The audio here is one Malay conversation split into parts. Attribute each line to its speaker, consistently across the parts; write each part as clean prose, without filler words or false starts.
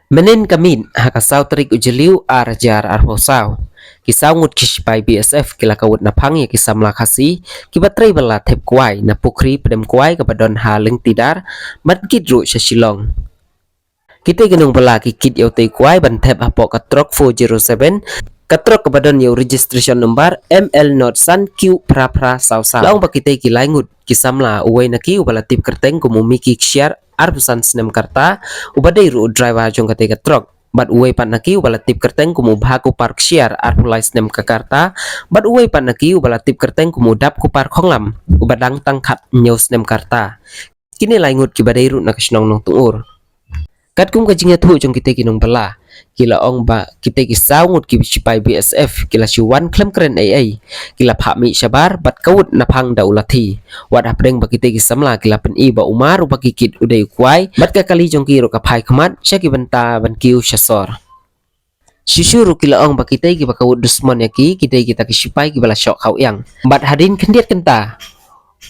Speaker 1: Menin kamin hakasaw tarik ujaliw arajar arhosaw. Kisaw ngut kishpay BSF kila kawut na pangya kisamla kasi kibatray bala tep kuway na pukri pedem kuway kapadon haling tidar madkidro sa Shillong. Kita ganung bala kikit yaw tay kuway ban tep hapo katrok 407 katrok kapadon yaw registration number ML Not San Q Pra Saw Saw. Laong ba kita kilay ngut kisamla uway na ki ubala tip kerteng kumumiki kshiyar arbusan sinem karta ubaday ru driver jong katay katrok. Bat uway pan naki ubala tip kerteng kumu bahaku park share arpulai snem kakarta bat uway pan naki ubala tip kerteng kumu dap ku park honglam ubadang tangkat nyaw snem karta kini laingut kibadai ru nakasnong nong tuur kat kum kajingnya tu jong kita kinong bala kila ong ba kita kisawngut kibisipay BSF kila siwan klem keren AA kila phami sabar bat kawut napang daulati wat apreng ba kita kisamla kila pen i ba umar ba kikit uday kwai bat kakali jong kiro kapai khamat sya kibanta ban kiu syasor Shishuru kila ong ba kita kibakawut dusman yaki kita kisipay kibala syok kau yang bat hadin kendiat kenta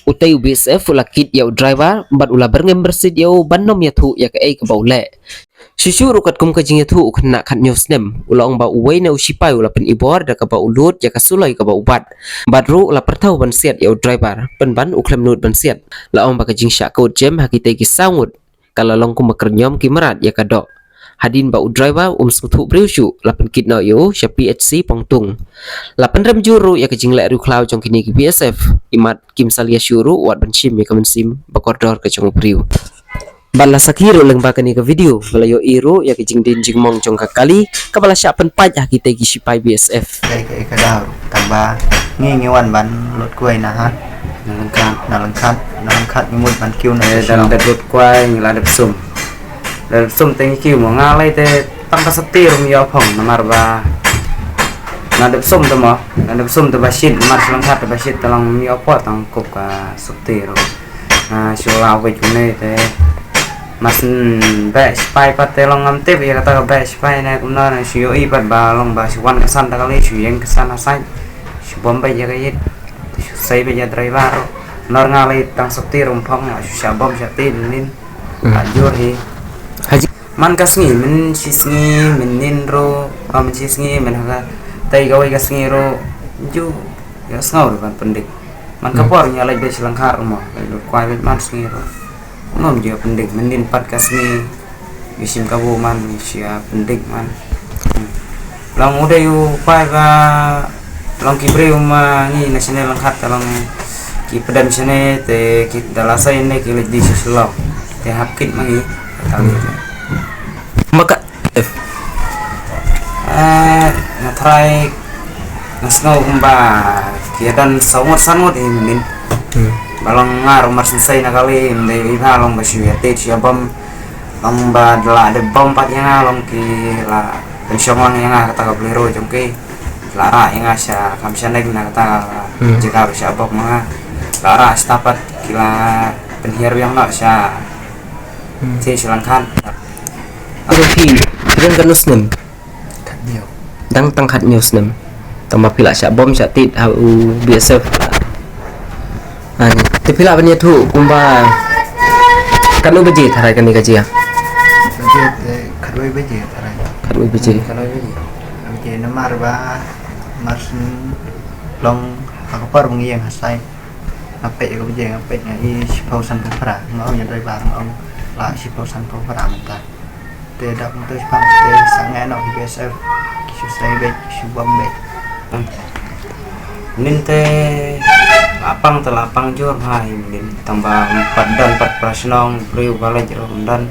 Speaker 1: utay BSF ula kit yaw driver bat ula berngem bersid yaw banom yatu ya ka ay kabaule Shishuru kat kum kajing yatu ukna kat news nem ula ong ba uway na usipay ula pen ibor da kaba ulut ya kasulay kaba ubat bat ru ula pertaw ban siat yaw driver pen ban uklem nut ban siat la ong ba kajing syakut jem hakitay kisangut kala long kum makernyom kimerat ya kadok hadin ba u driver sutu briushu lapan kit no yo sya PHC pongtung lapan rem juru ya kajing lek ru klau jong kini ki BSF imat kim salia syuru wat ban sim ya kamen sim bakordor ke jong briu bala sakiro leng ba kani ka video bala yo iru ya kajing din jing mong jong kakali kabala sya pen paj kita ki sipay BSF
Speaker 2: cái đào tambah ngewan ban lot kuai nahan nalengkat nyumut ban kiu na
Speaker 3: dalam lot kuai ngeladap sum dan sum tengi kiu mo ngalai te tangka setir mi opong namar ba nadap sum te mo nadap sum te basit namar selengkat te basit talang mi opo tang kop ka setir na syula we june te mas be spai pat te long am tip ya kata be spai na kumna na syo i pat ba long ba swan kesan ta kali syu yang kesan asai syu bombe ya kayit sai be ya driver nor ngalai tang setir umpong syu bom syatin nin ajur hi man kasngi men sisngi men ninro men sisngi men haga tai gawai kasngi ro ju ya sngaur ban pendik man kapor nyalai be selangkar mo lu kwai bet man sngi ro nom dia pendik menin pat kasngi bisim kabu man sia pendik man long udah yu kwai ba long kibre ma ni nasional langkat long ki pedam sene te ki dalasa ini ki di selo te hapkit mangi tahu
Speaker 1: maka
Speaker 3: na try na snow kumba kiadan sawot sanot min balong ngar umar selesai na kali ndai iba long basyu ya te sia bom long ba dala de bom pat yang long ki la pensiomon yang kata kablero jongke lara yang asa kamsane na kata jika sia bom ma lara stapat kila penhiar yang nak sia te silangkan
Speaker 1: Rofi dan kanus nem
Speaker 2: thật nhiều
Speaker 1: dang tangkat news nem tambah pila sya bom sya tit hau BSF te pila banya tu kumba kanu beji tharai kani kajia
Speaker 2: bây giờ bây giờ thật này
Speaker 1: kanu beji
Speaker 2: bây giờ nó mar ba mar long akapar mengiang hasai apa ya bây giờ apa ya i pausan pera ngau nya dari barang ông là si pausan pera mentah te dak untuk pang te sangai no BSF kisu sai be kisu bombe
Speaker 3: nin te lapang jor hai nin tambah 4 dan 4 prasnong priu bala jero dan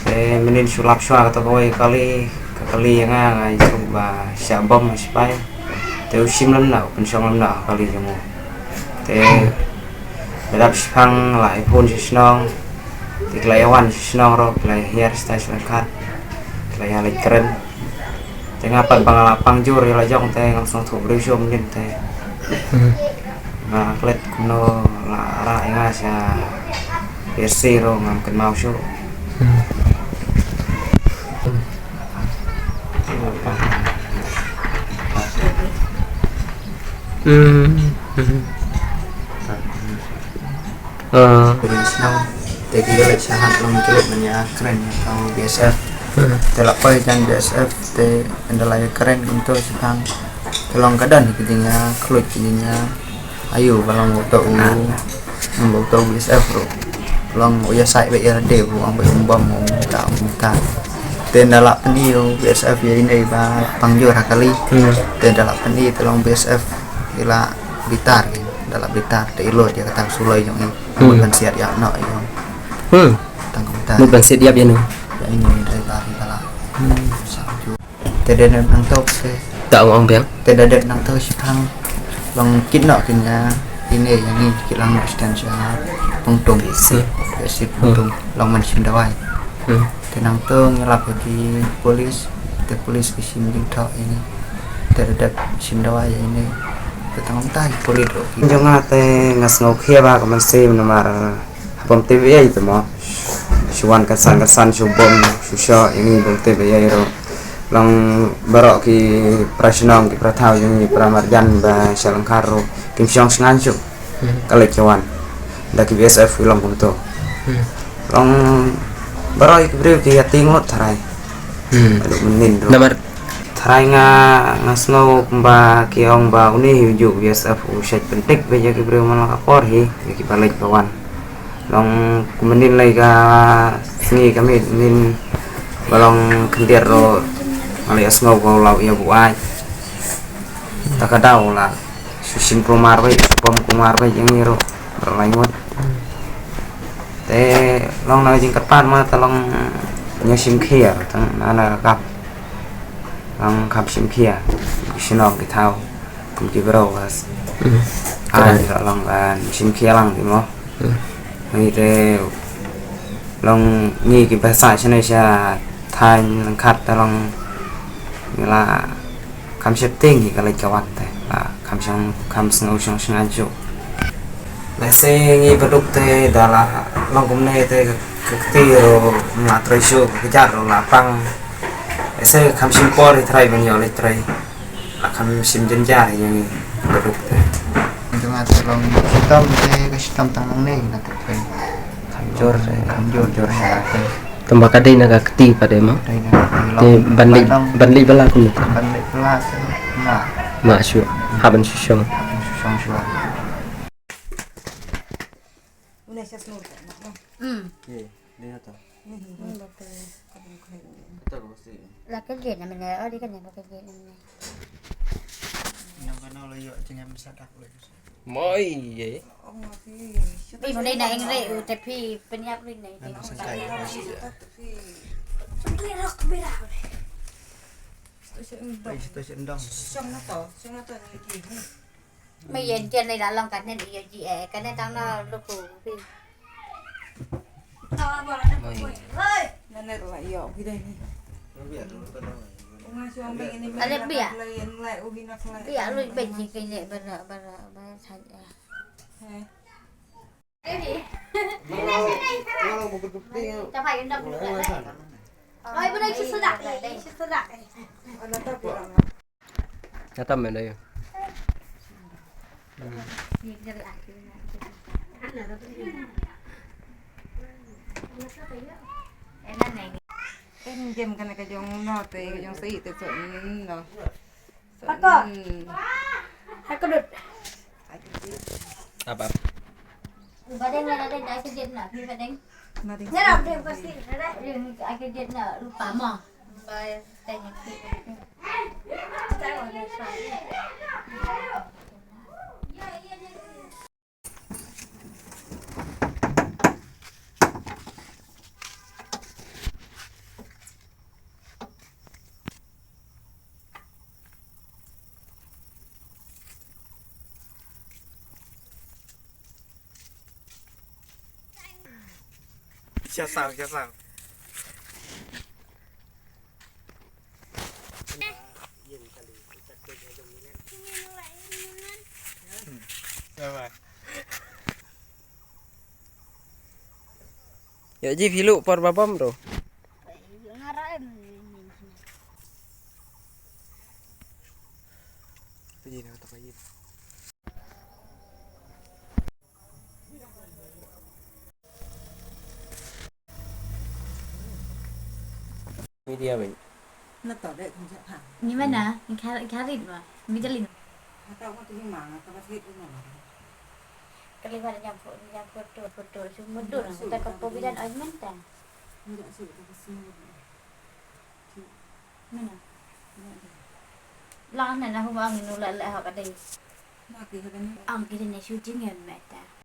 Speaker 3: te menin sulap sua kata kowe kali yang ngai coba syabom spai te usim lemna pensiong lemna kali jamu te bedap spang lai pun sisnong tiklayawan sisnong ro klay hiar stais lengkat klay halai keren tengah pan pangalapang jur ya lajong te langsung tu berisyo mungkin te nah klet kuno lara inga sia versi ro ngam ken mau syo
Speaker 2: snow te kira lek sahat long kelip menya keren ya kau BSF telak pai dan BSF te endalaya keren untuk sedang tolong kedan kejengnya kelut kejengnya ayo balong tau mau tau BSF bro long uya sai be ya de bu ang be umbam mau ta muta te ndalak peni BSF ya ini ba pangjur kali te ndalak peni tolong BSF ila Blitar ndalak Blitar te ilo dia kata sulai yang ini bukan siap ya no yang tanggung ta
Speaker 1: Bukan siap ya nu.
Speaker 2: ya ini dari lari kala salju te den nang tok te
Speaker 1: Tak ngomong bang.
Speaker 2: te dadet nang tok sipang long kit no kinnya ini yang ini kilang extension pungtung
Speaker 1: Si.
Speaker 2: besi pungtung long man sindawai tenang tuh ngelap di polis te polis ke sini tok ini terhadap sindawai ini ketang tai polis do
Speaker 3: Jong ate ngas ngok khia ba ka man sim na mar bom TV ai to mo shuan kasan shubom shusho ini bom TV ai ro long barok ki prasnong ki prathau yang pramarjan ba salangkaro kim syong sngan chu kale chawan da ki BSF long kum to long barok ki brew ki yatingot tharai aduh menin ro
Speaker 1: Nomor
Speaker 3: Tharai nga ngasno ba kiong ba uni hiu BSF usai pentik beja ki brew malang kapor hi ki balik kawan long kumenin lai ka singi kami nin balong kendir ro ali asno ko lau ya buai takadau la susin promar bai pom kumar bai yang ro berlaingot te long na jing kapan ma talong nyasim khia tang ana kap long kap sim khia sinong ki thau kum ki bro was ai long kan sim khia lang di mo ni te long ni ki bahasa chane sha thai lang khat ta long là cam xếp tiền thì cái lấy cho anh thế là cam snow xong xong anh chụp lại xe nghi vật đục thế đó là lòng cũng này thế cái tiêu mà trời show cái chả rồi là băng lại xe cam sim qua thì thay bên nhỏ lại thay là cam sim chân cha thì như vật đục thế
Speaker 2: untuk ngatur long sistem te ke sistem tangan nih na te
Speaker 3: jor
Speaker 2: jor ya te
Speaker 1: tambah kadai naga keti pada emang.
Speaker 2: dai na
Speaker 1: Te banli bala kun tu.
Speaker 2: balik kelas na
Speaker 1: Masuk. Haban susung.
Speaker 2: susung suara
Speaker 4: Là cái gì này mình ở đi cái này là cái gì này
Speaker 2: yang kana lo yo tinggal sadak lo
Speaker 1: Moi ye.
Speaker 4: vì một đây này anh rể tại vì bên nhà bên này thì không phải
Speaker 2: itu sendong
Speaker 4: bây giờ trên này là lòng cả nên điều gì cái này đang là lúc cũ vì
Speaker 5: Nenek lah iya kita ini. Ngasih beng ini.
Speaker 4: Ada biak.
Speaker 5: Lain lek ugi nak lek.
Speaker 4: bây giờ lui bên gì cái này bên thành cái gì cho phải đâm được rồi bên đây chưa đặt này đây chưa đặt
Speaker 5: Ana tak kurang.
Speaker 1: Kata mana ya?
Speaker 4: nhìn ra lại em đang này
Speaker 5: Em jem kan ka jong no te ka jong sei te son no.
Speaker 4: Pakok. hai có được
Speaker 1: Apa?
Speaker 4: và đây là đây đã cái điện là khi và đánh
Speaker 5: Mari.
Speaker 4: thế nào thì có gì nữa đấy nhưng cái điện là lúc phá mỏ và đây là cái cái gọi là sao
Speaker 2: Cha sao
Speaker 1: Ya ji filu por babam bro.
Speaker 6: media mình
Speaker 5: nó tỏ đệ không sẽ thẳng
Speaker 4: นี่มันนะนี่แค่ลิ้นว่ะมีจะลิ้น
Speaker 5: tao có tiếng mà tao bắt hết cái này
Speaker 4: ก็เลยว่าอย่าปวดตัวซึ่งมันดูดแต่ก็บ่มีดันเอามันแต่
Speaker 5: nó đã xử tao có xin
Speaker 4: นั่นน่ะร้านนั้นนะฮู้ว่าเงินนูละละเฮาก็ได้
Speaker 5: mà kỳ cái này
Speaker 4: เอากินในชีวิตจริงเงินแม่แต่